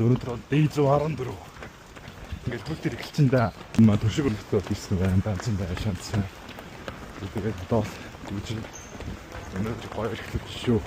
Өнөөдөр D114 ингээд хөл дээр эхэлчин да. Маа төшиг өргөтөө ирсэн байна. Данцсан байна шанцсан. Тэгээд одоо гүйж өнөөдөр гоё эхлэх шүү.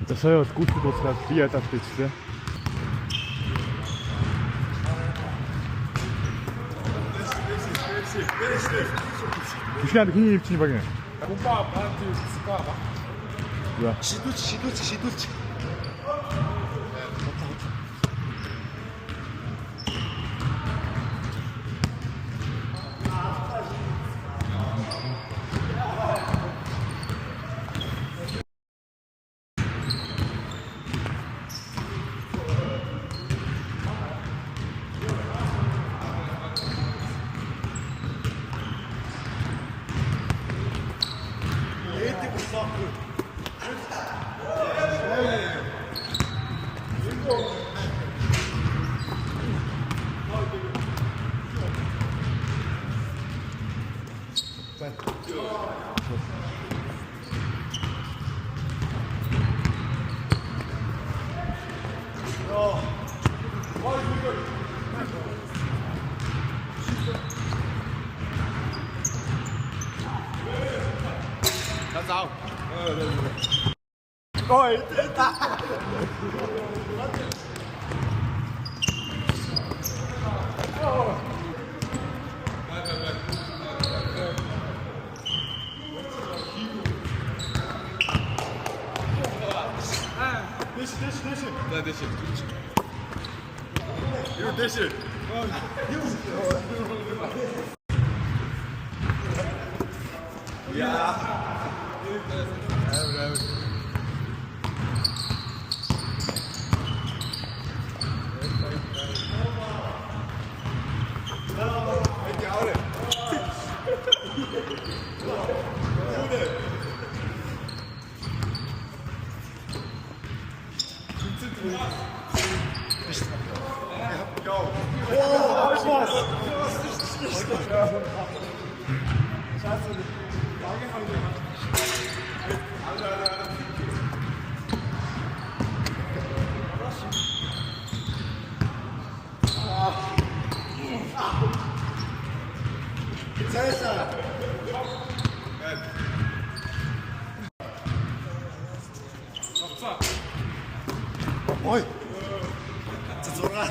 За сая бол гүйцэд дуусгаад би ядаад хийчихлээ. Бишганд хин ивчний баг юм. Купа партию скава. Ja. Шидүүлч. That's out. Oi, Deixa. Да, deixa. Ю, deixa. Ja. Ой. Цэцурга.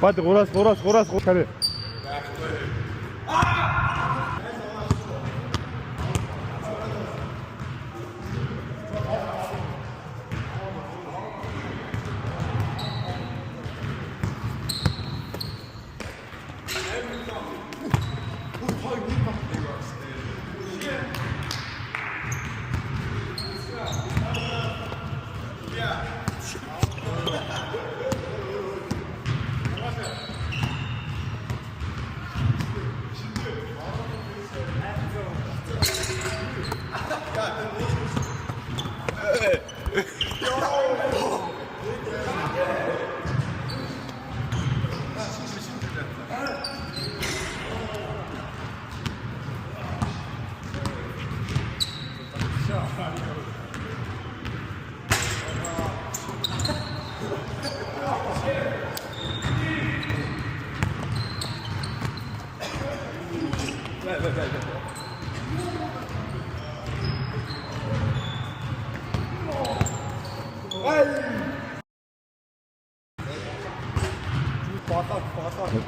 Hadi Uras kare.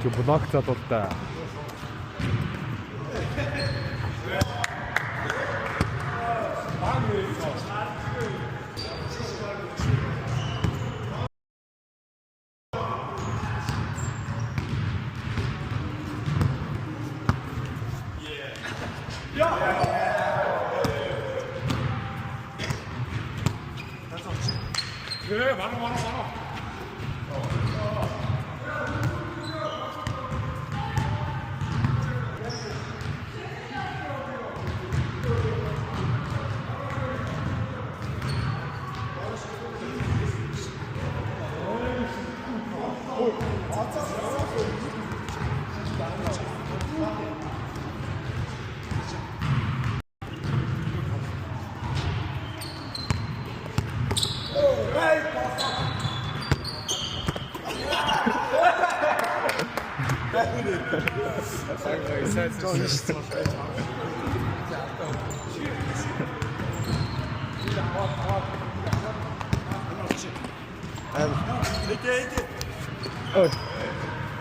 Чи блок задуултаа. 예, 많아.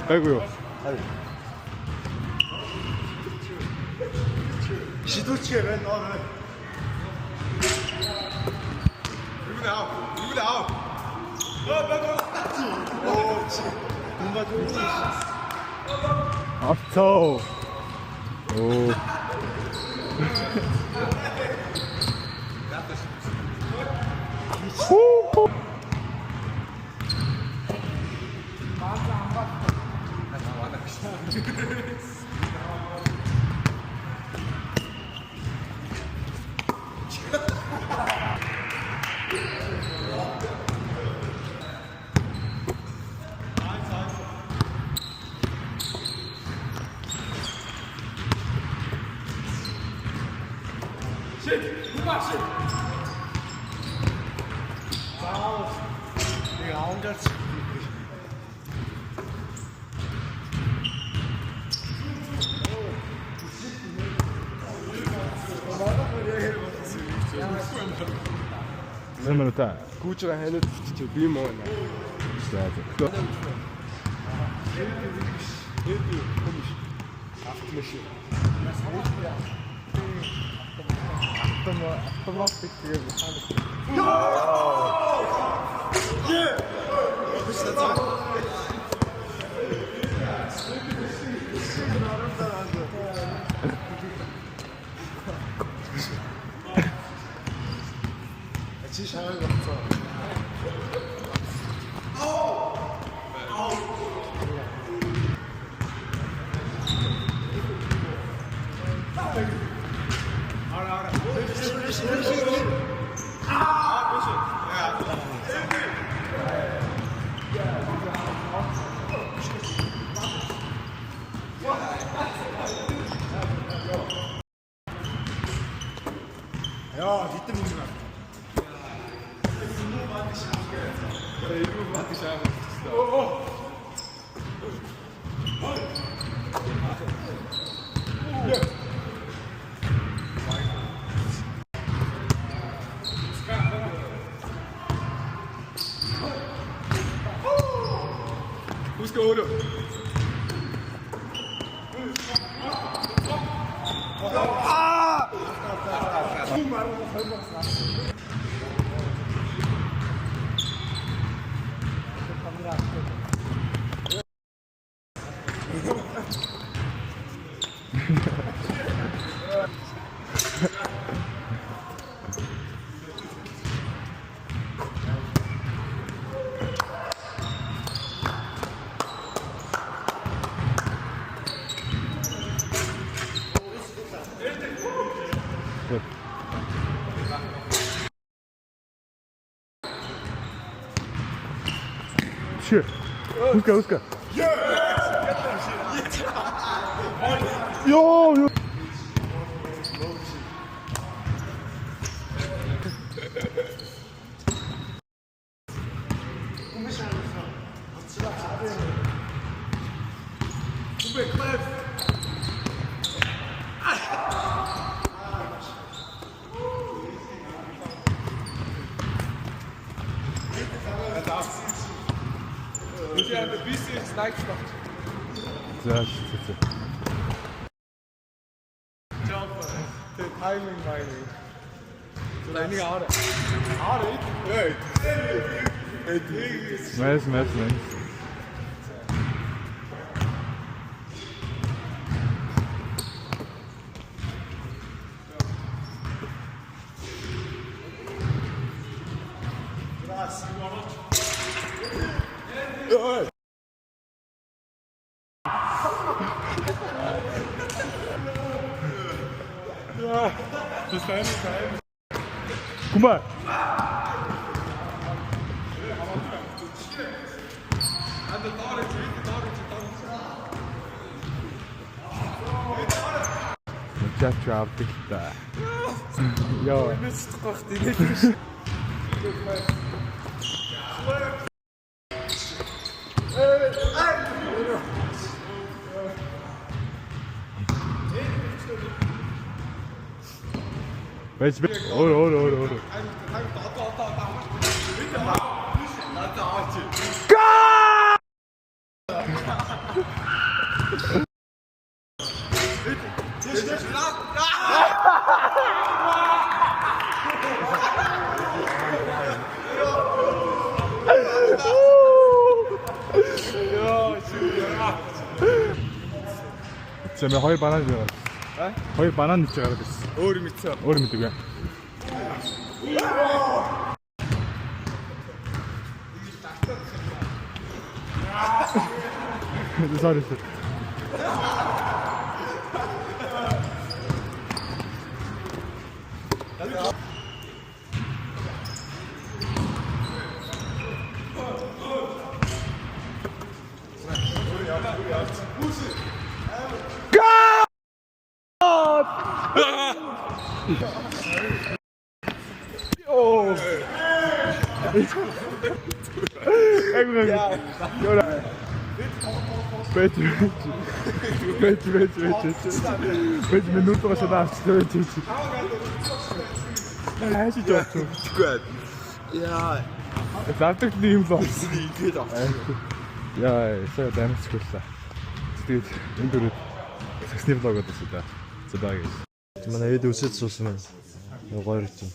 아이고요. 시도치에 왜 너는? 이분의 아웃. 이분의 아웃. 오, 지. 뭔가 좀. 앞서. 오. 후. 내가 아홉 잘 치고. Numero 3. Kučera hele ti ubijemo. Certo. 진짜 잘하는 거 없어. 야, 니 때문에 그래. Husk at 8. 슈. 우스카. 야, 야. Ja, een beetje snijkslag. 자, 진짜. De timing mining. Nee, niet harder. Harder? Nee. 말씀. 그만. 진짜 아프겠다. 야. Mist toch die niks. Байж өөр. 지금 хоёр банан байгаа. Хоёр банан нэж байгаа гэсэн. Өөр мэдсэн. Өөр мэдээгүй. Sorry. Байж минут байгаа шатаач. Хайш жоо. Good. Яа. Завдаг юм л болсон. Игээд авсан. Яа, сая дамжчихлаа. Тэгээд энэ дөрөв саксны влог одсон да. Зэбаг. Манай эд үсэд суусан байна. Гоё юм.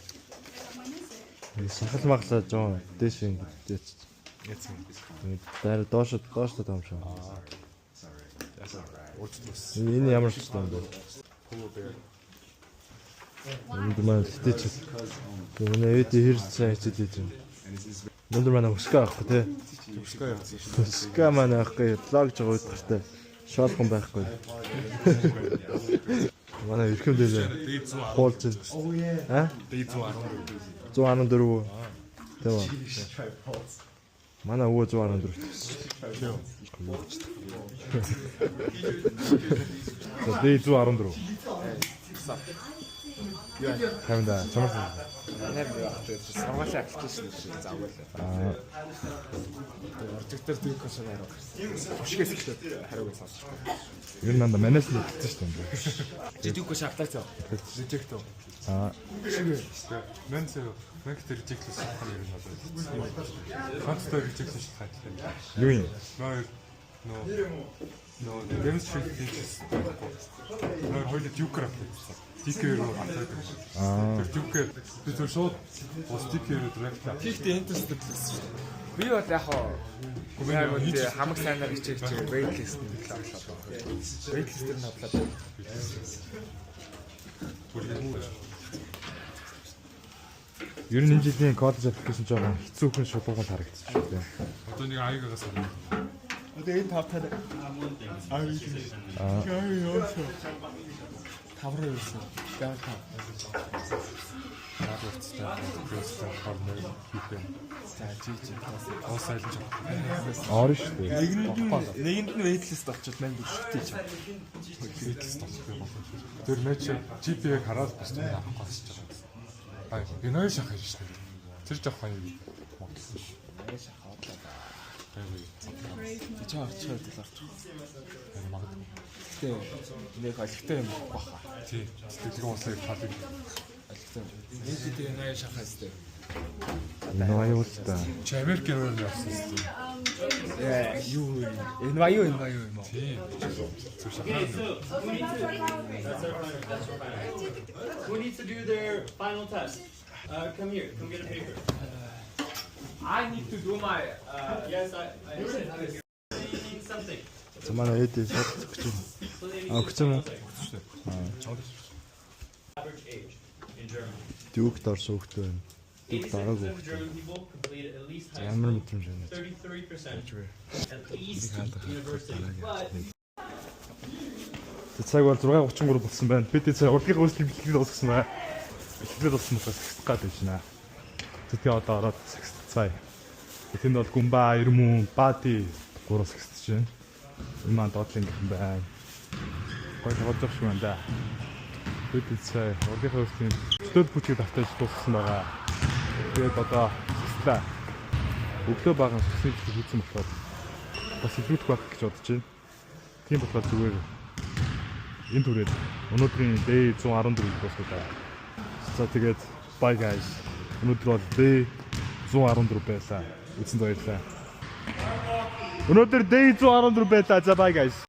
Сахал маглаа жоо дээш ингэж. Яцсан. Дараа доош таамшаа. Уучлаарай. Энэ ямар ч юм бэ? Энэ маань тэтэч. Манай эд хэрсэн хэвчээд байна. Өндөр манай өскөө авахгүй тий. Өскөө манай авахгүй влог жоо удахтай. Шоолхон байхгүй. Манай эрхэм дээр хуулж байна. А? 114. Тэвээ. Манай өвөө 114. Дэй 114. Хамда чамарсан. Сургуулийн аппликейшн заавал. Орчигтэр дүүх гэсэн арга. Хушгээс ихлээр хариуг сонсож байна. Ер нь манаас л хэлсэн шүү дээ. Дүүх шатлаач. Reject. Мэн тэр reject-лээс шахах юм байна. Концтой reject-лээс шахах. Юу юм? No, demonstrate features. Нөр хоёул дүүкэр авчихсан. Стикер руу аваад. Тэр дүүкэр би зөв шууд стикер директ. Хийхдээ энтэстэй байсан. Би бол яг хамаг сайнаар хичээх чинь waitlist нь л авлаа. Waitlist-ээр нь авлаа. Ер нь энэ жилийн коллеж аппликейшн жоохон хэцүүхэн шулуухан харагдчих шүү дээ. Одоо нэг аяагаас Одоо энэ тавтаа тавраа юусэн. Гал тав. За жижиг оосайлж Орно шүү дээ. нэгэнд нь waitlist болчиход маань бүр шүтэж. хийлээс толгой болно. Тэр мэч GP-г хараад бас авах госч байгаа. Аа, энэ шахах юм шүү дээ. Тэр жоох юм. Чи орчиход л орчих. Магадгүй. Тэ нэг олигтой юм баха. Тий. Сэтгэлгээ уусаа халыг Олигтой. Нийтэд энэ шахах хэвээр. Нөө юу л та. чи Америкээр явсан юм. Юу энэ баяу юм уу? Тий. Зөв шахах. Who needs to do their final test? Come here. Come get a paper. I need to do my. Yes, I need something. Манай эд сад гэж. So they need Өгсөн үү? average age in Germany. Дүүк дорсон хөлтөө байна. Дүүк 87% дараагүй. of German people completed at least high Ямар school. мэдрэмж байна. 33% at least university. But Цаг бол 6:33 болсон байна. Бид энэ урлагийн хөөслийн бэлтгэл дууссан байна. Бэлтгэл болсон учраас сагсах гад байж байна. Тэгээ одоо ороод сагсцай. Тэнд бол гумба, ирмүн, бати гурав сагсаж байна. Энэ маань доотлын гэх юм байна. Гой тоглож шүү байна да. Бид энэ урлагийн хөөслийн төдөл бүчиг давтаж дууссан байгаа. Тэгээд одоо сагслаа. Өглөө баган сагсны бэлтгэл хийсэн болохоор бас илүүдэх байх гэж бодож байна. Тийм болохоор зүгээр энэ түрээд өнөөдрийн day 114 дуусна. За тэгээд bye guys. Өнөөдөр бол day 114 байлаа. Үзсэнд баярлалаа. Өнөөдөр day 114 байлаа. За bye guys.